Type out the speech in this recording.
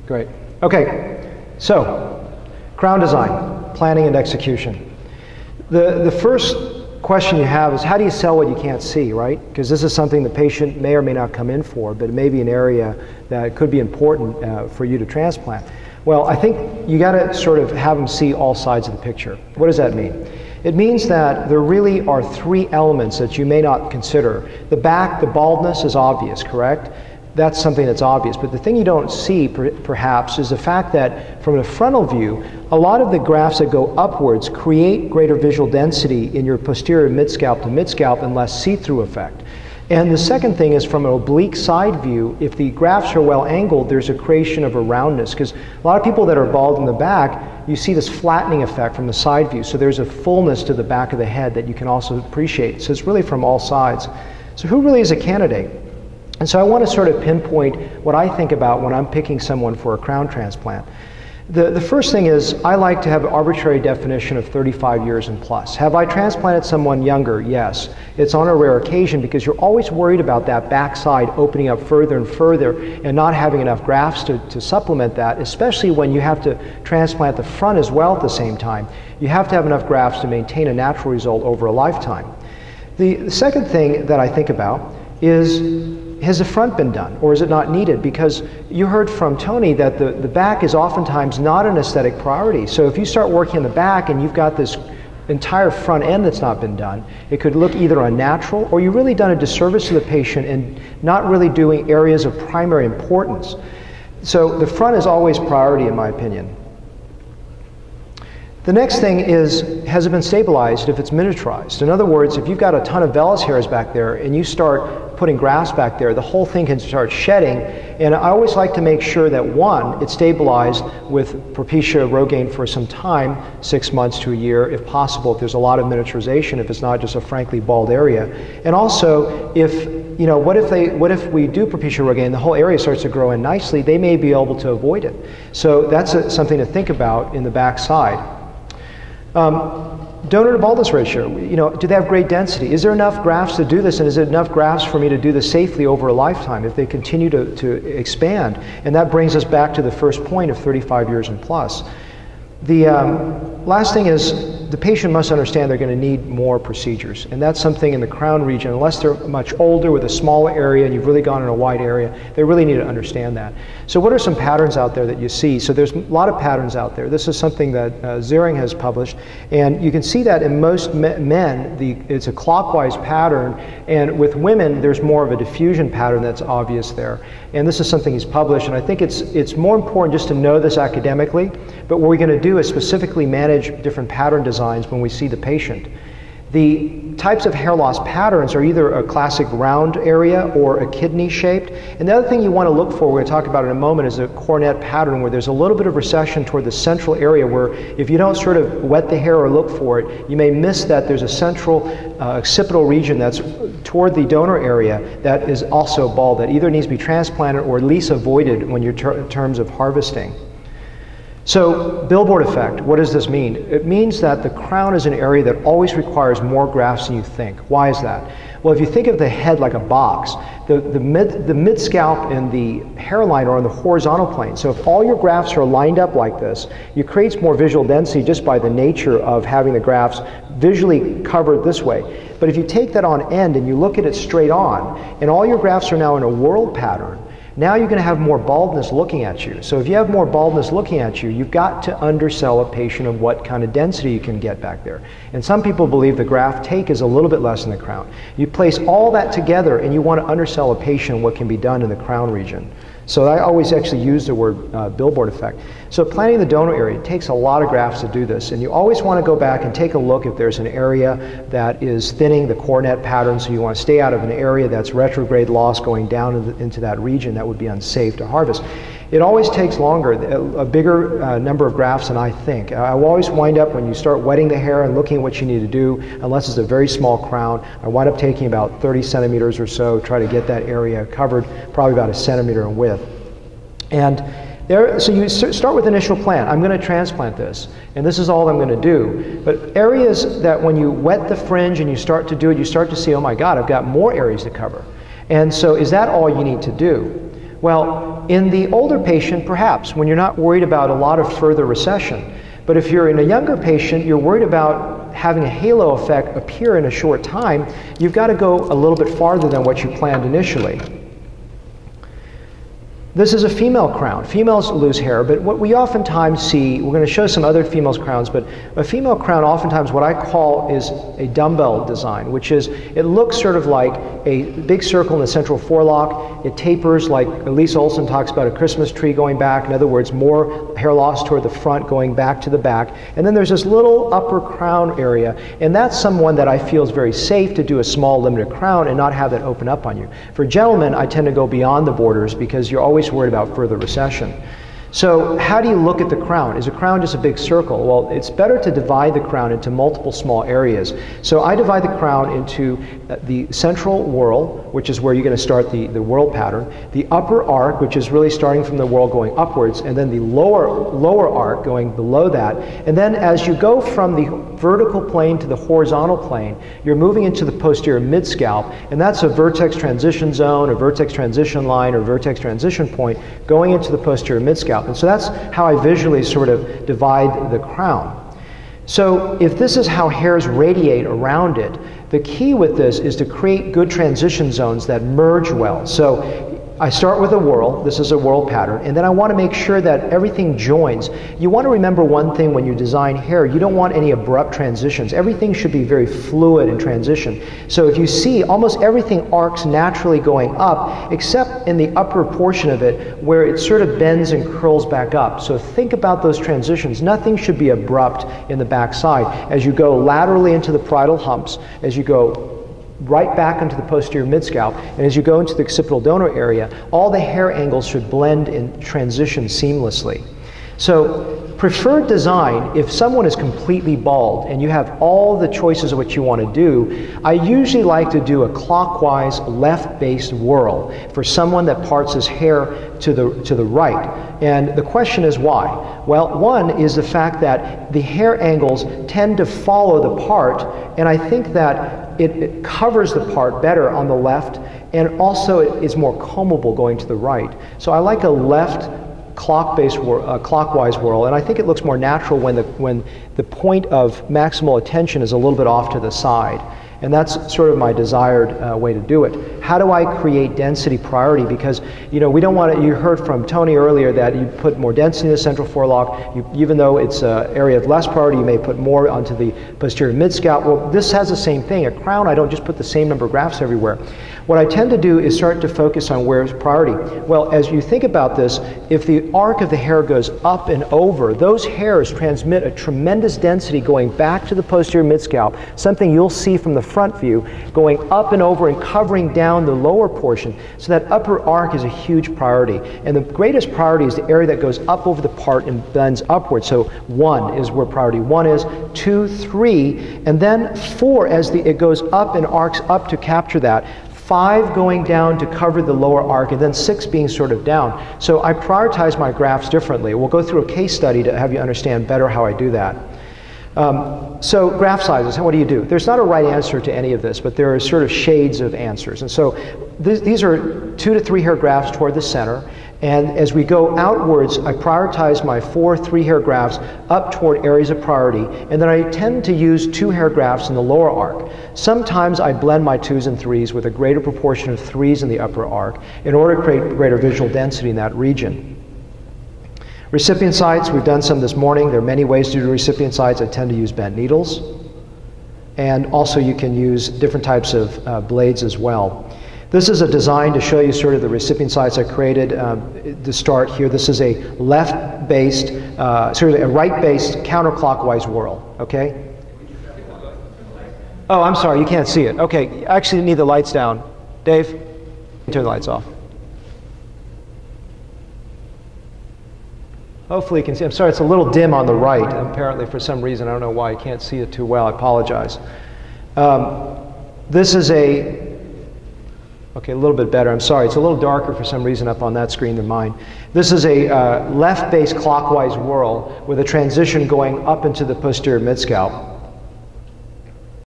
Great. Okay, so crown design, planning and execution. The first question you have is, how do you sell what you can't see, right? Because this is something the patient may or may not come in for, but it may be an area that could be important for you to transplant. Well, I think you got to sort of have them see all sides of the picture. What does that mean? It means that there really are three elements that you may not consider. The back, the baldness is obvious, correct? That's something that's obvious. But the thing you don't see, perhaps, is the fact that from the frontal view, a lot of the grafts that go upwards create greater visual density in your posterior mid-scalp to mid-scalp and less see-through effect. And the second thing is, from an oblique side view, if the grafts are well angled, there's a creation of a roundness. Because a lot of people that are bald in the back, you see this flattening effect from the side view. So there's a fullness to the back of the head that you can also appreciate. So it's really from all sides. So who really is a candidate? And so I want to sort of pinpoint what I think about when I'm picking someone for a crown transplant. The first thing is, I like to have an arbitrary definition of 35 years and plus. Have I transplanted someone younger? Yes. It's on a rare occasion because you're always worried about that backside opening up further and further and not having enough grafts to supplement that, especially when you have to transplant the front as well at the same time. You have to have enough grafts to maintain a natural result over a lifetime. The second thing that I think about is, has the front been done, or is it not needed? Because you heard from Tony that the back is oftentimes not an aesthetic priority. So if you start working in the back and you've got this entire front end that's not been done, it could look either unnatural, or you've really done a disservice to the patient and not really doing areas of primary importance. So the front is always priority, in my opinion. The next thing is, has it been stabilized if it's miniaturized? In other words, if you've got a ton of vellus hairs back there and you start putting grafts back there, the whole thing can start shedding. And I always like to make sure that, one, it's stabilized with Propecia Rogaine for some time, 6 months to a year, if possible, if there's a lot of miniaturization, if it's not just a frankly bald area. And also, if, you know, what if we do Propecia Rogaine, the whole area starts to grow in nicely, they may be able to avoid it. So that's something to think about in the back side. Donor to baldness ratio, you know, do they have great density? Is there enough grafts to do this, and is there enough grafts for me to do this safely over a lifetime if they continue to expand? And that brings us back to the first point of 35 years and plus. The last thing is, the patient must understand they're going to need more procedures, and that's something in the crown region, unless they're much older with a smaller area and you've really gone in a wide area, they really need to understand that. So what are some patterns out there that you see? So there's a lot of patterns out there. This is something that Ziering has published, and you can see that in most men, it's a clockwise pattern, and with women, there's more of a diffusion pattern that's obvious there. And this is something he's published, and I think it's more important just to know this academically, but what we're going to do is specifically manage different pattern designs when we see the patient. The types of hair loss patterns are either a classic round area or a kidney shaped. And the other thing you want to look for, we're going to talk about in a moment, is a cornet pattern where there's a little bit of recession toward the central area, where if you don't sort of wet the hair or look for it, you may miss that there's a central occipital region that's toward the donor area that is also bald, that either needs to be transplanted or at least avoided when you're in terms of harvesting. So, Billboard Effect, what does this mean? It means that the crown is an area that always requires more grafts than you think. Why is that? Well, if you think of the head like a box, the mid-scalp and the hairline are on the horizontal plane. So if all your grafts are lined up like this, it creates more visual density just by the nature of having the grafts visually covered this way. But if you take that on end and you look at it straight on, and all your grafts are now in a whorl pattern, now you're going to have more baldness looking at you. So if you have more baldness looking at you, you've got to undersell a patient of what kind of density you can get back there. And some people believe the graft take is a little bit less in the crown. You place all that together and you want to undersell a patient what can be done in the crown region. So I always actually use the word Billboard Effect. So planning the donor area, it takes a lot of grafts to do this, and you always want to go back and take a look if there's an area that is thinning the cornet pattern, so you want to stay out of an area that's retrograde loss going down into that region that would be unsafe to harvest. It always takes longer, a bigger number of grafts than I think. I will always wind up, when you start wetting the hair and looking at what you need to do, unless it's a very small crown, I wind up taking about 30 centimeters or so, try to get that area covered, probably about 1 centimeter in width. And so you start with initial plan. I'm going to transplant this, and this is all I'm going to do. But areas that when you wet the fringe and you start to do it, you start to see, oh my God, I've got more areas to cover. And so is that all you need to do? Well, in the older patient, perhaps, when you're not worried about a lot of further recession. But if you're in a younger patient, you're worried about having a halo effect appear in a short time, you've got to go a little bit farther than what you planned initially. This is a female crown. Females lose hair, but what we oftentimes see, we're going to show some other females' crowns, but a female crown oftentimes what I call is a dumbbell design, which is, it looks sort of like a big circle in the central forelock. It tapers like Elise Olsen talks about a Christmas tree going back. In other words, more hair loss toward the front going back to the back. And then there's this little upper crown area, and that's someone that I feel is very safe to do a small limited crown and not have that open up on you. For gentlemen, I tend to go beyond the borders because you're always worried about further recession. So how do you look at the crown? Is a crown just a big circle? Well, it's better to divide the crown into multiple small areas. So I divide the crown into the central whorl, which is where you're going to start the whorl pattern, the upper arc, which is really starting from the whorl going upwards, and then the lower arc going below that. And then as you go from the vertical plane to the horizontal plane, you're moving into the posterior mid-scalp, and that's a vertex transition zone, a vertex transition line, or vertex transition point going into the posterior mid-scalp. And so that's how I visually sort of divide the crown. So if this is how hairs radiate around it, the key with this is to create good transition zones that merge well. So I start with a whorl. This is a whorl pattern, and then I want to make sure that everything joins. You want to remember one thing when you design hair: you don't want any abrupt transitions. Everything should be very fluid in transition. So if you see, almost everything arcs naturally going up, except in the upper portion of it where it sort of bends and curls back up. So think about those transitions. Nothing should be abrupt in the back side. As you go laterally into the parietal humps, as you go right back into the posterior mid-scalp, and as you go into the occipital donor area, all the hair angles should blend and transition seamlessly. So preferred design, if someone is completely bald and you have all the choices of what you want to do, I usually like to do a clockwise left-based whorl for someone that parts his hair to the right. And the question is why? Well, one is the fact that the hair angles tend to follow the part, and I think that it covers the part better on the left, and also it is more combable going to the right. So I like a left clockwise whorl, and I think it looks more natural when the point of maximal attention is a little bit off to the side. And that's sort of my desired way to do it. How do I create density priority? Because, you know, we don't want to, you heard from Tony earlier that you put more density in the central forelock. Even though it's an area of less priority, you may put more onto the posterior mid-scalp. Well, this has the same thing. A crown, I don't just put the same number of grafts everywhere. What I tend to do is start to focus on where's priority. Well, as you think about this, if the arc of the hair goes up and over, those hairs transmit a tremendous density going back to the posterior mid-scalp, something you'll see from the front view, going up and over and covering down the lower portion. So that upper arc is a huge priority. And the greatest priority is the area that goes up over the part and bends upward. So 1 is where priority 1 is, 2, 3, and then 4 as it goes up and arcs up to capture that. 5 going down to cover the lower arc, and then 6 being sort of down. So I prioritize my grafts differently. We'll go through a case study to have you understand better how I do that. So graft sizes, what do you do? There's not a right answer to any of this, but there are sort of shades of answers. And so these are 2 to 3 hair grafts toward the center. And as we go outwards, I prioritize my 4 3-hair grafts up toward areas of priority. And then I tend to use 2 hair grafts in the lower arc. Sometimes I blend my 2s and 3s with a greater proportion of 3s in the upper arc in order to create greater visual density in that region. Recipient sites, we've done some this morning. There are many ways to do recipient sites. I tend to use bent needles. And also you can use different types of blades as well. This is a design to show you sort of the recipient sites I created to start here. This is a left-based, sort of a right-based counterclockwise whorl, okay? Oh, I'm sorry, you can't see it. Okay, actually need the lights down. Dave, turn the lights off. Hopefully you can see. I'm sorry, it's a little dim on the right, apparently for some reason. I don't know why I can't see it too well. I apologize. This is okay, a little bit better. I'm sorry, it's a little darker for some reason up on that screen than mine. This is a left-based clockwise whorl with a transition going up into the posterior mid-scalp.